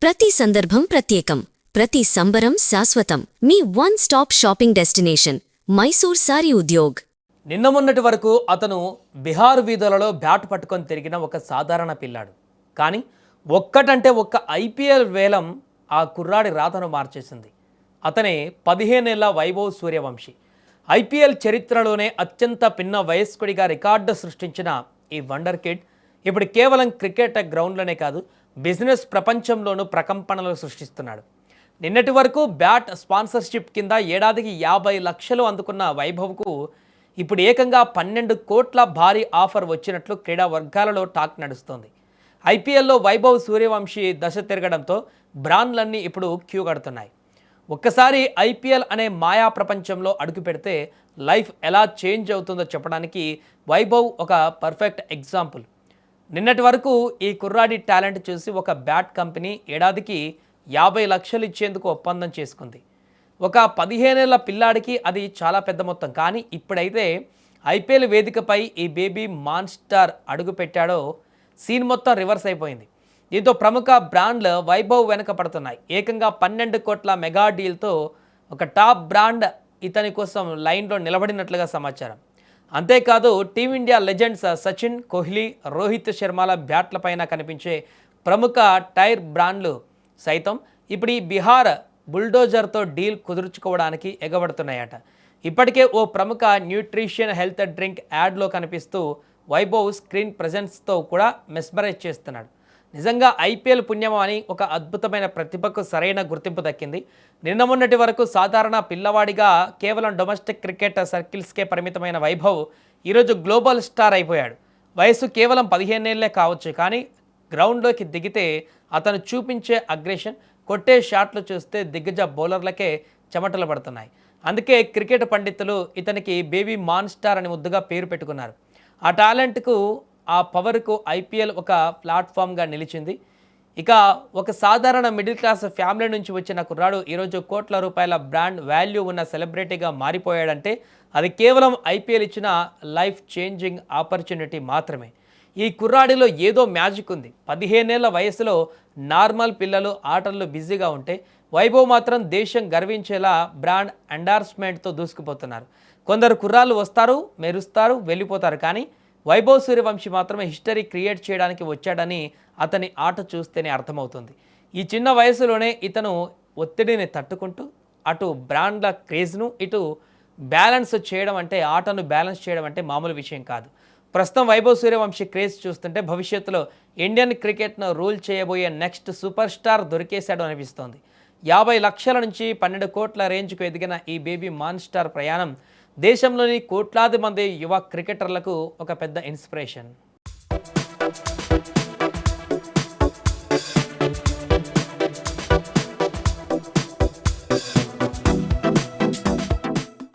ప్రతి సందర్భం ప్రత్యేకం, ప్రతి సంబరం శాశ్వతం. మీ one stop shopping destination Mysore Saree Udyog. నిన్న మొన్నటి వరకు అతను బిహార్ వీధులలో బ్యాట్ పట్టుకొని తిరిగిన ఒక సాధారణ పిల్లాడు. కానీ ఒక్కటంటే ఒక్క ఐపీఎల్ వేలం ఆ కుర్రాడి రాతను మార్చేసింది. అతనే 15 ఏళ్ల వైభవ్ సూర్యవంశీ. ఐపీఎల్ చరిత్రలోనే అత్యంత పిన్న వయస్కుడిగా రికార్డు సృష్టించిన ఈ వండర్ కిడ్ ఇప్పుడు కేవలం క్రికెట్ గ్రౌండ్లోనే కాదు, బిజినెస్ ప్రపంచంలోనూ ప్రకంపనలు సృష్టిస్తున్నాడు. నిన్నటి వరకు బ్యాట్ స్పాన్సర్షిప్ కింద ఏడాదికి 50 లక్షలు అందుకున్న వైభవ్కు ఇప్పుడు ఏకంగా 12 కోట్ల భారీ ఆఫర్ వచ్చినట్లు క్రీడా వర్గాలలో టాక్ నడుస్తోంది. ఐపీఎల్లో వైభవ్ సూర్యవంశీ దశ తిరగడంతో బ్రాండ్లన్నీ ఇప్పుడు క్యూ కడుతున్నాయి. ఒక్కసారి ఐపీఎల్ అనే మాయా ప్రపంచంలో అడుగు పెడితే లైఫ్ ఎలా చేంజ్ అవుతుందో చెప్పడానికి వైభవ్ ఒక పర్ఫెక్ట్ ఎగ్జాంపుల్. నిన్నటి వరకు ఈ కుర్రాడి టాలెంట్ చూసి ఒక బ్యాట్ కంపెనీ ఏడాదికి 50 లక్షలు ఇచ్చేందుకు ఒప్పందం చేసుకుంది. ఒక 15 ఏళ్ల పిల్లాడికి అది చాలా పెద్ద మొత్తం. కానీ ఇప్పుడైతే ఐపీఎల్ వేదికపై ఈ బేబీ మాన్స్టర్ అడుగు పెట్టాడో సీన్ మొత్తం రివర్స్ అయిపోయింది. దీంతో ప్రముఖ బ్రాండ్లు వైభవ్ వెనక పడుతున్నాయి. ఏకంగా 12 కోట్ల మెగా డీల్తో ఒక టాప్ బ్రాండ్ ఇతని కోసం లైన్లో నిలబడినట్లుగా సమాచారం. అంతేకాదు టీమిండియా లెజెండ్స్ సచిన్, కోహ్లీ, రోహిత్ శర్మల బ్యాట్లపైన కనిపించే ప్రముఖ టైర్ బ్రాండ్లు సైతం ఇప్పుడు ఈ బిహార్ బుల్డోజర్తో డీల్ కుదుర్చుకోవడానికి ఎగబడుతున్నాయట. ఇప్పటికే ఓ ప్రముఖ న్యూట్రిషన్ హెల్త్ డ్రింక్ యాడ్లో కనిపిస్తూ వైభవ్ స్క్రీన్ ప్రెజెన్స్తో కూడా మెస్మరైజ్ చేస్తున్నాడు. నిజంగా ఐపీఎల్ పుణ్యమా అని ఒక అద్భుతమైన ప్రతిభకు సరైన గుర్తింపు దక్కింది. నిన్న మొన్నటి వరకు సాధారణ పిల్లవాడిగా కేవలం డొమెస్టిక్ క్రికెట్ సర్కిల్స్కే పరిమితమైన వైభవ్ ఈరోజు గ్లోబల్ స్టార్ అయిపోయాడు. వయసు కేవలం 15 ఏళ్లే కావచ్చు, కానీ గ్రౌండ్లోకి దిగితే అతను చూపించే అగ్రెషన్, కొట్టే షాట్లు చూస్తే దిగ్గజ బౌలర్లకే చెమటలు పడుతున్నాయి. అందుకే క్రికెట్ పండితులు ఇతనికి బేబీ మాన్స్టార్ అని ముద్దుగా పేరు పెట్టుకున్నారు. ఆ టాలెంట్కు, ఆ పవర్కు ఐపీఎల్ ఒక ప్లాట్ఫామ్గా నిలిచింది. ఇక ఒక సాధారణ మిడిల్ క్లాస్ ఫ్యామిలీ నుంచి వచ్చిన కుర్రాడు ఈరోజు కోట్ల రూపాయల బ్రాండ్ వాల్యూ ఉన్న సెలబ్రిటీగా మారిపోయాడంటే అది కేవలం ఐపీఎల్ ఇచ్చిన లైఫ్ చేంజింగ్ ఆపర్చునిటీ మాత్రమే. ఈ కుర్రాడిలో ఏదో మ్యాజిక్ ఉంది. 15 ఏళ్ల వయసులో నార్మల్ పిల్లలు ఆటల్లో బిజీగా ఉంటే వైభవ్ మాత్రం దేశం గర్వించేలా బ్రాండ్ ఎండార్స్మెంట్తో దూసుకుపోతున్నారు. కొందరు కుర్రాళ్ళు వస్తారు, మెరుస్తారు, వెళ్ళిపోతారు. కానీ వైభవ్ సూర్యవంశీ మాత్రమే హిస్టరీ క్రియేట్ చేయడానికి వచ్చాడని అతని ఆట చూస్తేనే అర్థమవుతుంది. ఈ చిన్న వయసులోనే ఇతను ఒత్తిడిని తట్టుకుంటూ అటు బ్రాండ్ల క్రేజ్ను ఇటు బ్యాలెన్స్ చేయడం అంటే, ఆటను బ్యాలెన్స్ చేయడం అంటే మామూలు విషయం కాదు. ప్రస్తుతం వైభవ్ సూర్యవంశీ క్రేజ్ చూస్తుంటే భవిష్యత్తులో ఇండియన్ క్రికెట్ను రూల్ చేయబోయే నెక్స్ట్ సూపర్ స్టార్ దొరికేశాడు అనిపిస్తోంది. 50 లక్షల నుంచి 12 కోట్ల రేంజ్కు ఎదిగిన ఈ బేబీ మాన్స్టార్ ప్రయాణం దేశంలోని కోట్లాది మంది యువ క్రికెటర్లకు ఒక పెద్ద ఇన్స్పిరేషన్.